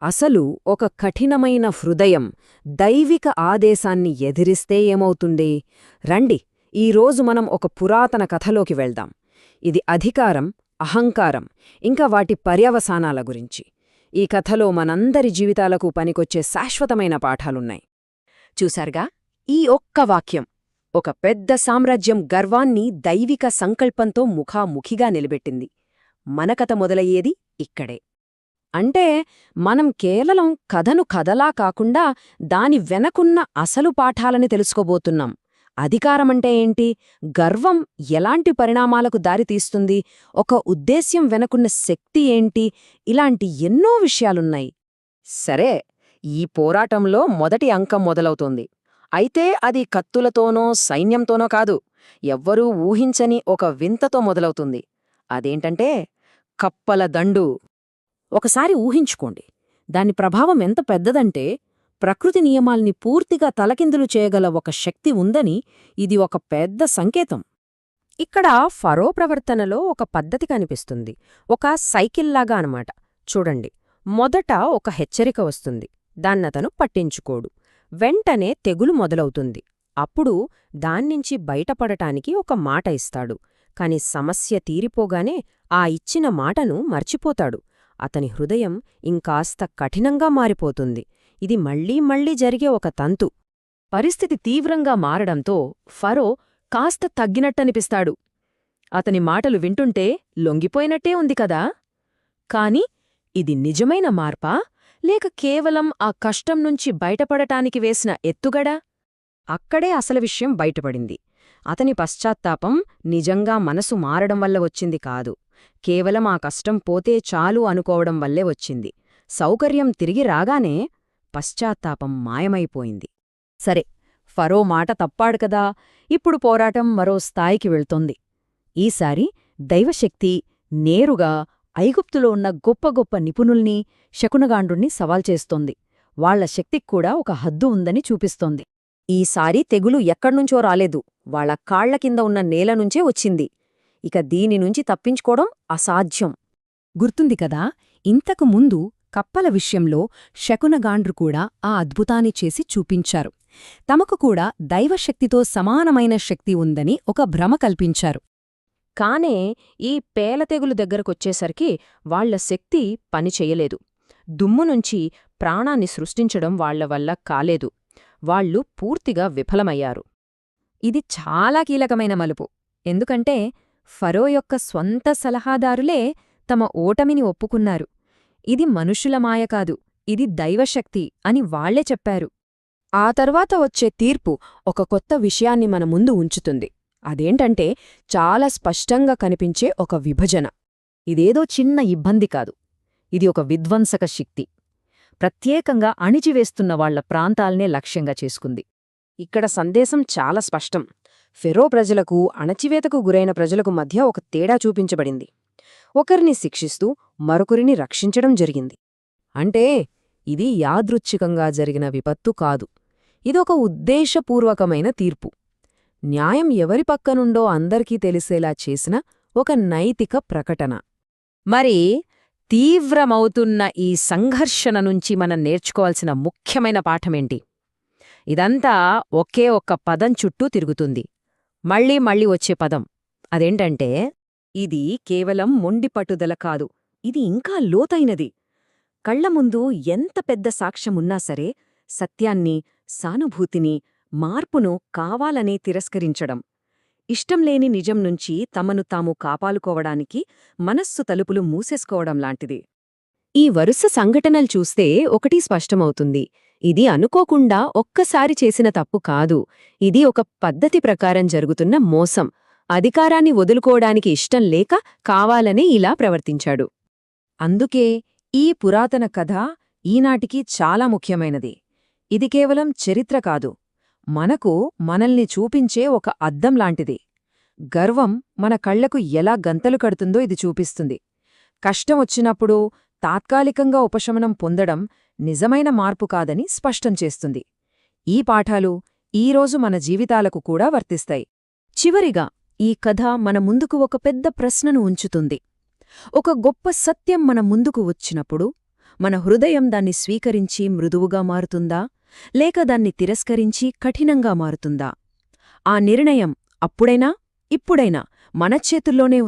అసలు ఒక కఠినమైన హృదయం దైవిక ఆదేశాన్ని ఎదిరిస్తే ఏమవుతుంది? రండి, ఈరోజు మనం ఒక పురాతన కథలోకి వెళ్దాం. ఇది అధికారం, అహంకారం, ఇంకా వాటి పర్యవసానాల గురించి. ఈ కథలో మనందరి జీవితాలకు పనికొచ్చే శాశ్వతమైన పాఠాలున్నాయి. చూశారుగా, ఈ ఒక్క వాక్యం ఒక పెద్ద సామ్రాజ్యం గర్వాన్ని దైవిక సంకల్పంతో ముఖాముఖిగా నిలబెట్టింది. మన కథ మొదలయ్యేది ఇక్కడే. అంటే మనం కేవలం కథను కథలా కాకుండా దాని వెనకున్న అసలు పాఠాలని తెలుసుకోబోతున్నాం. అధికారమంటే ఏంటి? గర్వం ఎలాంటి పరిణామాలకు దారితీస్తుంది? ఒక ఉద్దేశ్యం వెనకున్న శక్తి ఏంటి? ఇలాంటి ఎన్నో విషయాలున్నాయి. సరే, ఈ పోరాటంలో మొదటి అంకం మొదలవుతోంది. అయితే అది కత్తులతోనో సైన్యంతోనో కాదు, ఎవ్వరూ ఊహించని ఒక వింతతో మొదలవుతుంది. అదేంటంటే కప్పల దండు. ఒకసారి ఊహించుకోండి, దాని ప్రభావం ఎంత పెద్దదంటే ప్రకృతి నియమాల్ని పూర్తిగా తలకిందులు చేయగల ఒక శక్తి ఉందని ఇది ఒక పెద్ద సంకేతం. ఇక్కడ ఫరో ప్రవర్తనలో ఒక పద్ధతి కనిపిస్తుంది, ఒక సైకిల్లాగా అనమాట. చూడండి, మొదట ఒక హెచ్చరిక వస్తుంది, దాన్నతను పట్టించుకోడు. వెంటనే తెగులు మొదలవుతుంది. అప్పుడు దాన్నించి బయటపడటానికి ఒక మాట ఇస్తాడు. కాని సమస్య తీరిపోగానే ఆ ఇచ్చిన మాటను మర్చిపోతాడు. అతని హృదయం ఇంకాస్త కఠినంగా మారిపోతుంది. ఇది మళ్లీ మళ్లీ జరిగే ఒక తంతు. పరిస్థితి తీవ్రంగా మారడంతో ఫరో కాస్త తగ్గినట్టనిపిస్తాడు. అతని మాటలు వింటుంటే లొంగిపోయినట్టే ఉంది కదా. కాని ఇది నిజమైన మార్పా, లేక కేవలం ఆ కష్టం నుంచి బయటపడటానికి వేసిన ఎత్తుగడా? అక్కడే అసలు విషయం బయటపడింది. అతని పశ్చాత్తాపం నిజంగా మనసు మారడం వల్ల వచ్చింది కాదు, కేవలం ఆ కష్టం పోతే చాలు అనుకోవడం వల్లే వచ్చింది. సౌకర్యం తిరిగి రాగానే పశ్చాత్తాపం మాయమైపోయింది. సరే, ఫరో మాట తప్పాడు కదా, ఇప్పుడు పోరాటం మరో స్థాయికి వెళ్తోంది. ఈసారి దైవశక్తి నేరుగా ఐగుప్తులో ఉన్న గొప్ప గొప్ప నిపుణుల్ని, శకునగాండ్రుణ్ణి సవాల్ చేస్తోంది. వాళ్ల శక్తిక్కూడా ఒక హద్దు ఉందని చూపిస్తోంది. ఈసారి తెగులు ఎక్కడ్నుంచో రాలేదు, వాళ్ల కాళ్ల కింద ఉన్న నేలనుంచే వచ్చింది. ఇక దీనినుంచి తప్పించుకోవడం అసాధ్యం. గుర్తుంది కదా, ఇంతకు ముందు కప్పల విషయంలో శకునగాండ్రు కూడా ఆ అద్భుతాన్ని చేసి చూపించారు. తమకు కూడా దైవశక్తితో సమానమైన శక్తి ఉందని ఒక భ్రమ కల్పించారు. కానే ఈ పేలతెగులు దగ్గరకొచ్చేసరికి వాళ్ల శక్తి పనిచెయ్యలేదు. దుమ్మునుంచి ప్రాణాన్ని సృష్టించడం వాళ్ల వల్ల కాలేదు. వాళ్లు పూర్తిగా విఫలమయ్యారు. ఇది చాలా కీలకమైన మలుపు. ఎందుకంటే ఫరో యొక్క స్వంత సలహాదారులే తమ ఓటమిని ఒప్పుకున్నారు. ఇది మనుషుల మాయ కాదు, ఇది దైవశక్తి అని వాళ్లే చెప్పారు. ఆ తర్వాత వచ్చే తీర్పు ఒక కొత్త విషయాన్ని మన ముందు ఉంచుతుంది. అదేంటంటే చాలా స్పష్టంగా కనిపించే ఒక విభజన. ఇదేదో చిన్న ఇబ్బంది కాదు, ఇది ఒక విధ్వంసక శక్తి. ప్రత్యేకంగా అణిచివేస్తున్న వాళ్ల ప్రాంతాల్నే లక్ష్యంగా చేసుకుంది. ఇక్కడ సందేశం చాలా స్పష్టం. ఫెరో ప్రజలకు, అణచివేతకు గురైన ప్రజలకు మధ్య ఒక తేడా చూపించబడింది. ఒకరిని శిక్షిస్తూ మరొకరిని రక్షించడం జరిగింది. అంటే ఇది యాదృచ్ఛికంగా జరిగిన విపత్తు కాదు, ఇదొక ఉద్దేశపూర్వకమైన తీర్పు. న్యాయం ఎవరి పక్కనుండో అందరికీ తెలిసేలా చేసిన ఒక నైతిక ప్రకటన. మరి తీవ్రమవుతున్న ఈ సంఘర్షణ నుంచి మనం నేర్చుకోవాల్సిన ముఖ్యమైన పాఠమేంటి? ఇదంతా ఒకే ఒక్క పదం చుట్టూ తిరుగుతుంది, మళ్లీ మళ్లీ వచ్చే పదం. అదేంటంటే ఇది కేవలం మొండి పట్టుదల కాదు, ఇది ఇంకా లోతైనది. కళ్ల ముందు ఎంత పెద్ద సాక్ష్యమున్నా సరే, సత్యాన్ని, సానుభూతిని, మార్పును కావాలనే తిరస్కరించడం. ఇష్టంలేని నిజం నుంచి తమను తాము కాపాలుకోవడానికి మనస్సు తలుపులు మూసేసుకోవడం లాంటిది. ఈ వరుస సంఘటనలు చూస్తే ఒకటి స్పష్టమవుతుంది, ఇది అనుకోకుండా ఒక్కసారి చేసిన తప్పు కాదు, ఇది ఒక పద్ధతి ప్రకారం జరుగుతున్న మోసం. అధికారాన్ని వదులుకోవడానికి ఇష్టం లేక కావాలనే ఇలా ప్రవర్తించాడు. అందుకే ఈ పురాతన కథ ఈనాటికి చాలా ముఖ్యమైనది. ఇది కేవలం చరిత్ర కాదు, మనకు మనల్ని చూపించే ఒక అద్దం లాంటిది. గర్వం మన కళ్లకు ఎలా గంతలు కడుతుందో ఇది చూపిస్తుంది. కష్టం వచ్చినప్పుడు తాత్కాలికంగా ఉపశమనం పొందడం నిజమైన మార్పు కాదని స్పష్టం చేస్తుంది. ఈ పాఠాలు ఈరోజు మన జీవితాలకు కూడా వర్తిస్తాయి. చివరిగా ఈ కథ మన ముందుకు ఒక పెద్ద ప్రశ్నను ఉంచుతుంది. ఒక గొప్ప సత్యం మన ముందుకు వచ్చినప్పుడు మన హృదయం దాన్ని స్వీకరించి మృదువుగా మారుతుందా లేక దాన్ని తిరస్కరించి కఠినంగా మారుతుందా? ఆ నిర్ణయం అప్పుడైనా ఇప్పుడైనా మన చేతుల్లోనే